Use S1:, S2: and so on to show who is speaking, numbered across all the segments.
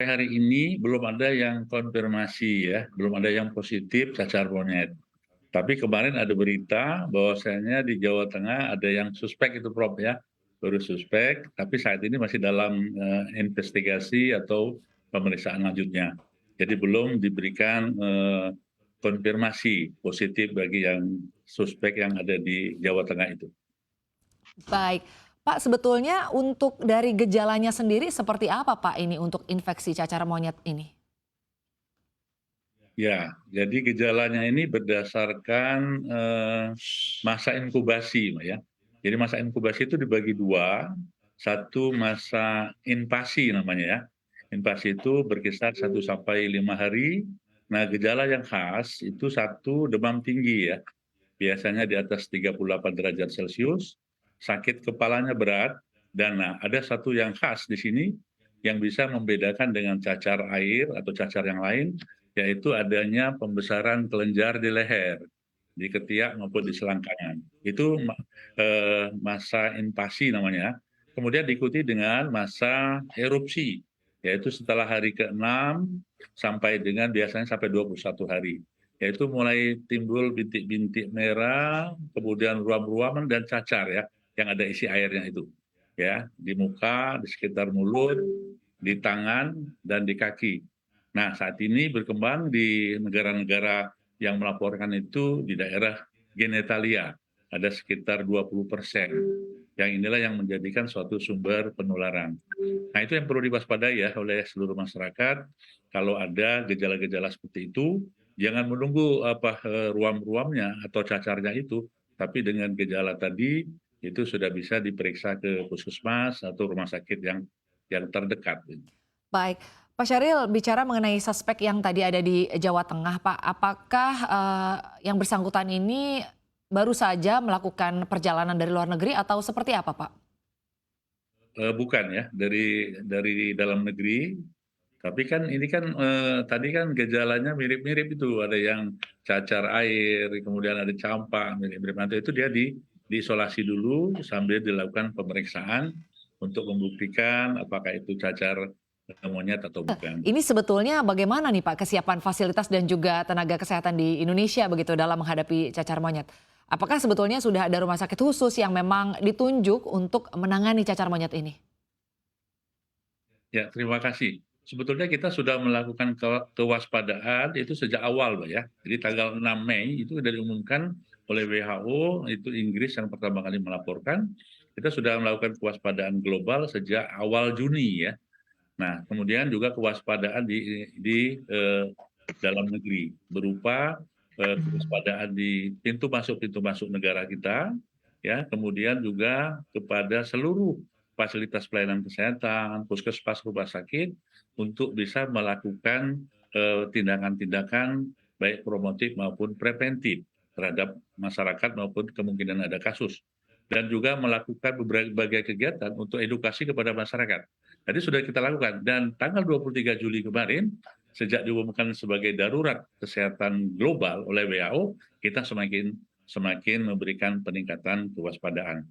S1: Hari ini belum ada yang konfirmasi ya, belum ada yang positif cacar monyet. Tapi kemarin ada berita bahwasanya di Jawa Tengah ada yang suspek itu Prof ya, baru suspek, tapi saat ini masih dalam investigasi atau pemeriksaan lanjutnya. Jadi belum diberikan konfirmasi positif bagi yang suspek yang ada di Jawa Tengah itu.
S2: Baik. Pak, sebetulnya untuk dari gejalanya sendiri seperti apa Pak ini untuk infeksi cacar monyet ini?
S1: Ya, jadi gejalanya ini berdasarkan masa inkubasi, Mbak ya. Jadi masa inkubasi itu dibagi dua, satu masa invasi namanya ya. Invasi itu berkisar 1 sampai 5 hari. Nah, gejala yang khas itu satu demam tinggi ya, biasanya di atas 38 derajat Celcius, sakit kepalanya berat, dan nah, ada satu yang khas di sini yang bisa membedakan dengan cacar air atau cacar yang lain, yaitu adanya pembesaran kelenjar di leher, di ketiak maupun di selangkangan. Itu masa invasi namanya. Kemudian diikuti dengan masa erupsi, yaitu setelah hari ke-6 sampai dengan biasanya sampai 21 hari. Yaitu mulai timbul bintik-bintik merah, kemudian ruam-ruaman dan cacar ya, yang ada isi airnya itu. Ya, di muka, di sekitar mulut, di tangan, dan di kaki. Nah, saat ini berkembang di negara-negara yang melaporkan itu di daerah genitalia, ada sekitar 20%. Yang inilah yang menjadikan suatu sumber penularan. Nah, itu yang perlu diwaspadai ya oleh seluruh masyarakat. Kalau ada gejala-gejala seperti itu, jangan menunggu ruam-ruamnya atau cacarnya itu, tapi dengan gejala tadi itu sudah bisa diperiksa ke puskesmas atau rumah sakit yang terdekat.
S2: Baik. Pak Syahril, bicara mengenai suspek yang tadi ada di Jawa Tengah, Pak, apakah yang bersangkutan ini baru saja melakukan perjalanan dari luar negeri atau seperti apa, Pak?
S1: Bukan ya, dari dalam negeri, tapi kan ini kan tadi kan gejalanya mirip-mirip itu, ada yang cacar air, kemudian ada campak, mirip-mirip. Nanti itu dia diisolasi dulu sambil dilakukan pemeriksaan untuk membuktikan apakah itu cacar monyet atau bukan.
S2: Ini sebetulnya bagaimana nih Pak kesiapan fasilitas dan juga tenaga kesehatan di Indonesia begitu dalam menghadapi cacar monyet? Apakah sebetulnya sudah ada rumah sakit khusus yang memang ditunjuk untuk menangani cacar monyet ini?
S1: Ya, terima kasih. Sebetulnya kita sudah melakukan kewaspadaan itu sejak awal, Mbak ya. Jadi tanggal 6 Mei itu sudah diumumkan oleh WHO, itu Inggris yang pertama kali melaporkan, kita sudah melakukan kewaspadaan global sejak awal Juni ya. Nah, kemudian juga kewaspadaan di dalam negeri berupa kewaspadaan di pintu masuk negara kita, ya, kemudian juga kepada seluruh fasilitas pelayanan kesehatan, puskesmas, rumah sakit untuk bisa melakukan tindakan-tindakan baik promotif maupun preventif terhadap masyarakat maupun kemungkinan ada kasus, dan juga melakukan berbagai kegiatan untuk edukasi kepada masyarakat. Tadi sudah kita lakukan, dan tanggal 23 Juli kemarin, sejak diumumkan sebagai darurat kesehatan global oleh WHO, kita semakin memberikan peningkatan kewaspadaan.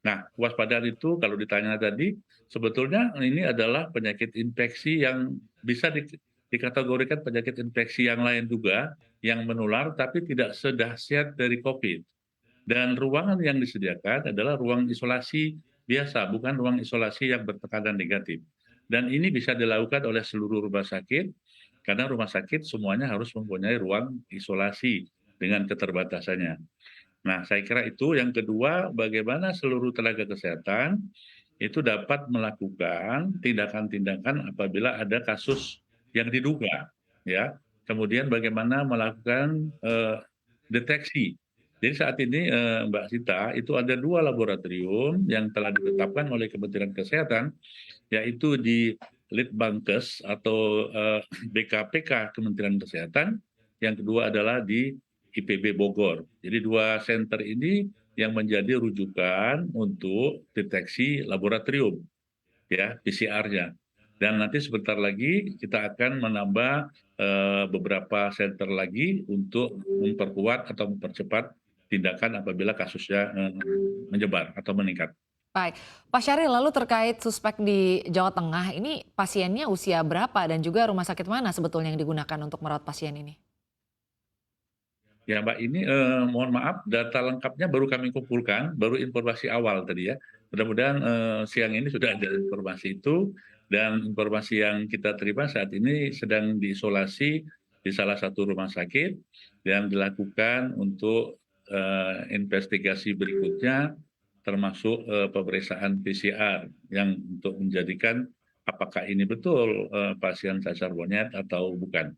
S1: Nah, kewaspadaan itu kalau ditanya tadi, sebetulnya ini adalah penyakit infeksi yang bisa dikategorikan penyakit infeksi yang lain juga, yang menular tapi tidak sedahsyat dari COVID. Dan ruangan yang disediakan adalah ruang isolasi biasa, bukan ruang isolasi yang bertekanan negatif. Dan ini bisa dilakukan oleh seluruh rumah sakit, karena rumah sakit semuanya harus mempunyai ruang isolasi dengan keterbatasannya. Nah, saya kira itu. Yang kedua, bagaimana seluruh tenaga kesehatan itu dapat melakukan tindakan-tindakan apabila ada kasus yang diduga, ya. Kemudian bagaimana melakukan deteksi. Jadi saat ini Mbak Sita, itu ada 2 laboratorium yang telah ditetapkan oleh Kementerian Kesehatan, yaitu di Litbangkes atau BKPK Kementerian Kesehatan, yang kedua adalah di IPB Bogor. Jadi 2 center ini yang menjadi rujukan untuk deteksi laboratorium, ya, PCR-nya. Dan nanti sebentar lagi kita akan menambah beberapa center lagi untuk memperkuat atau mempercepat tindakan apabila kasusnya menyebar atau meningkat.
S2: Baik, Pak Syahril, lalu terkait suspek di Jawa Tengah, ini pasiennya usia berapa dan juga rumah sakit mana sebetulnya yang digunakan untuk merawat pasien ini?
S1: Ya Mbak, ini mohon maaf data lengkapnya baru kami kumpulkan, baru informasi awal tadi ya. Mudah-mudahan siang ini sudah ada informasi itu dan informasi yang kita terima saat ini sedang diisolasi di salah satu rumah sakit dan dilakukan untuk investigasi berikutnya termasuk pemeriksaan PCR yang untuk menjadikan apakah ini betul pasien cacar monyet atau bukan.